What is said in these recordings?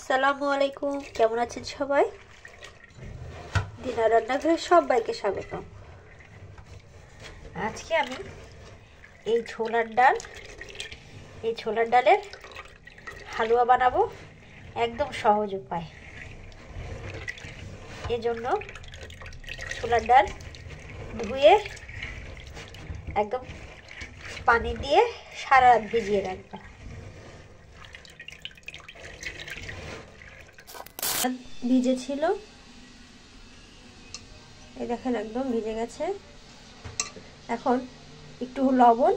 আসসালামু আলাইকুম, কেমন আছেন সবাই? দিনা রান্নাঘরে সবাইকে স্বাগত। আজকে আমি এই ছোলার ডালের হালুয়া বানাবো, একদম সহজ উপায়। এজন্য ছোলার ডাল ধুয়ে একদম পানি দিয়ে সারা রাত ভিজিয়ে রাখবো। ভিজে ছিল, এই দেখেন একদম ভিজে গেছে। এখন একটু লবণ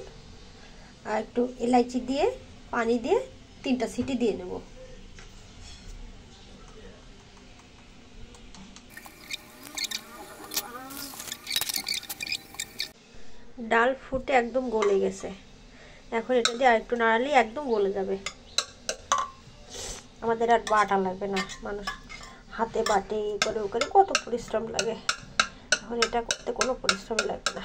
আর একটু এলাইচি দিয়ে পানি দিয়ে 3টা সিটি দিয়ে নেব। ডাল ফুটে একদম গলে গেছে। এখন এটা দিয়ে আরেকটু নাড়ালেই একদম গলে যাবে। আমাদের আর বাটা লাগবে না, মানুষ হাতে বাটে করে করে কত পরিশ্রম লাগে। এখন এটা করতে কোনো পরিশ্রম লাগবে না।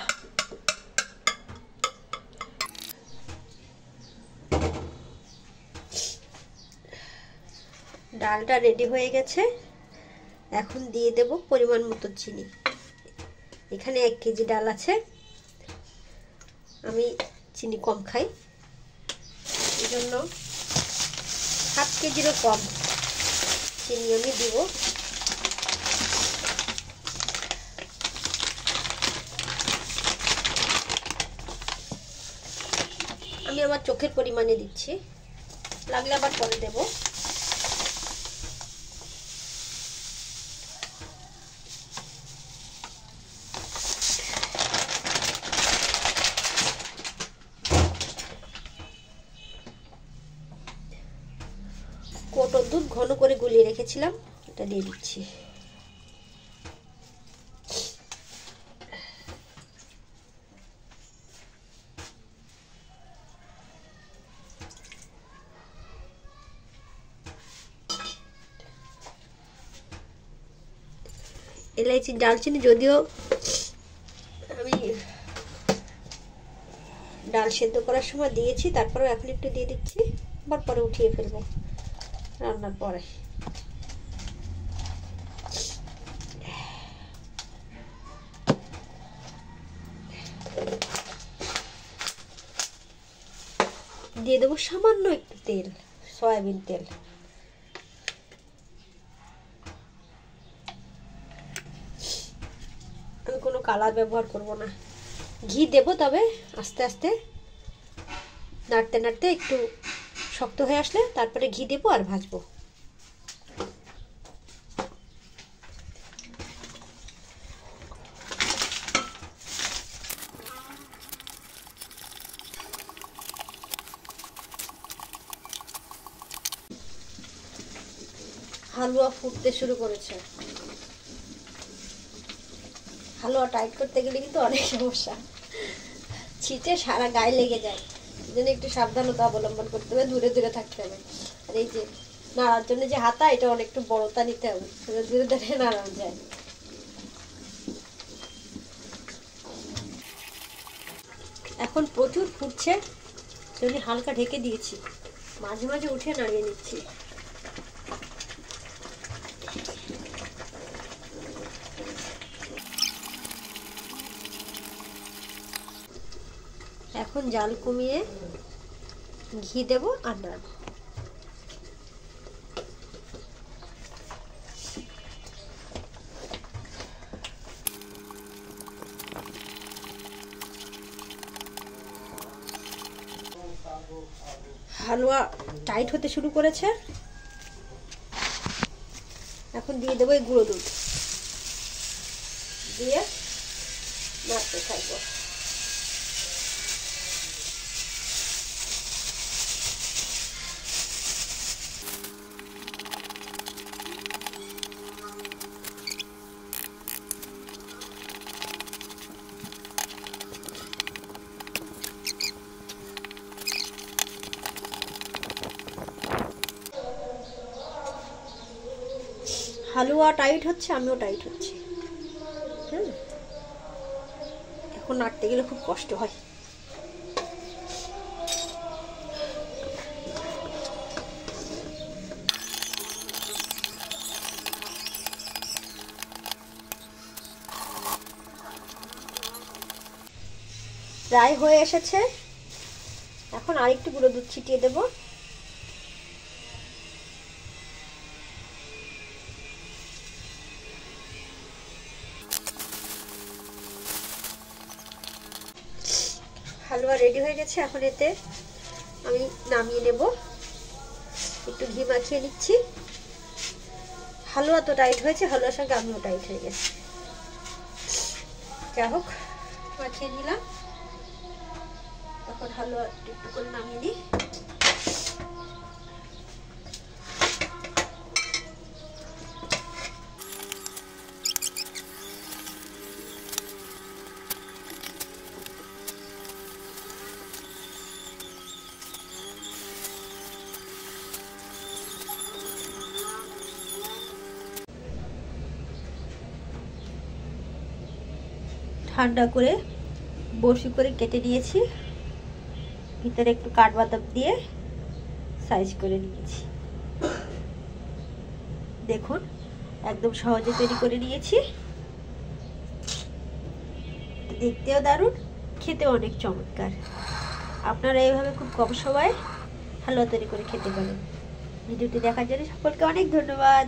ডালটা রেডি হয়ে গেছে। এখন দিয়ে দেব পরিমাণ মতো চিনি। এখানে 1 কেজি ডাল আছে, আমি চিনি কম খাই, এই জন্য 7 কেজিরও কম চিনি আমি দিব। আমি আমার চোখের পরিমাণে দিচ্ছি, লাগলে আবার পরে দেব। কোটো দুধ ঘন করে গুলিয়ে রেখেছিলাম, এটা দিয়ে দিচ্ছি। এলাইচি দারচিনি যদিও আমি ডাল সেদ্ধ করার সময় দিয়েছি, তারপরেও এখন একটু দিয়ে দিচ্ছি, আবার পরে উঠিয়ে ফেলবো রান্নার পরে। দিয়ে দেবো সামান্য একটু তেল, সয়াবিন তেল। আমি কোনো কালার ব্যবহার করব না, ঘি দেব, তবে আস্তে আস্তে নাড়তে নাড়তে একটু শক্ত হয়ে আসলে তারপরে ঘি দেবো আর ভাজবো। হালুয়া ফুটতে শুরু করেছে। হালুয়া টাইট করতে গেলে কিন্তু অনেক সমস্যা, ছিটে সারা গায়ে লেগে যায়, জন্য একটু সাবধানতা অবলম্বন করতে হবে, দূরে দূরে থাকতে হবে। আর এই যে নাড়ার জন্য যে হাতা, এটা অনেকটু বড়তা নিতে হবে, দূরে দূরে নাড়ানো যায়। এখন প্রচুর ফুটছে, জন্য হালকা ঢেকে দিয়েছি, মাঝে মাঝে উঠে নাড়িয়ে নিচ্ছি। এখন জাল কমিয়ে ঘি দেব আর নাড়ব। হালুয়া টাইট হতে শুরু করেছে, এখন দিয়ে দেবো এই গুঁড়ো দুধ, দিয়ে নাড়তে থাকবো। হালুয়া টাইট হচ্ছে, আমিও টাইট হচ্ছি। এখন নাড়তে গেলে খুব কষ্ট হয়। প্রায় হয়ে এসেছে। এখন আরেকটু গুঁড়ো দুধ ছিটিয়ে দেব। হালুয়া রেডি হয়ে গেছে। এখন এতে আমি নামিয়ে নেব। একটু ঘি মাখিয়ে নিচ্ছি। হালুয়া তো টাইট হয়েছে, হালুয়ার সঙ্গে আমিও টাইট হয়ে গেছে। যা হোক, মাখিয়ে নিলাম। এখন হালুয়া একটু করে নামিয়ে নিই। ঠান্ডা করে বড়শি করে কেটে নিয়েছি। ভিতরে একটু কাঠবাদাম দিয়ে সাইজ করে নিয়েছি। দেখুন, একদম সহজে তৈরি করে নিয়েছি। দেখতেও দারুণ, খেতেও অনেক চমৎকার। আপনারা এইভাবে খুব কম সময়ে হালুয়া তৈরি করে খেতে পারেন। ভিডিওটি দেখার জন্য সকলকে অনেক ধন্যবাদ।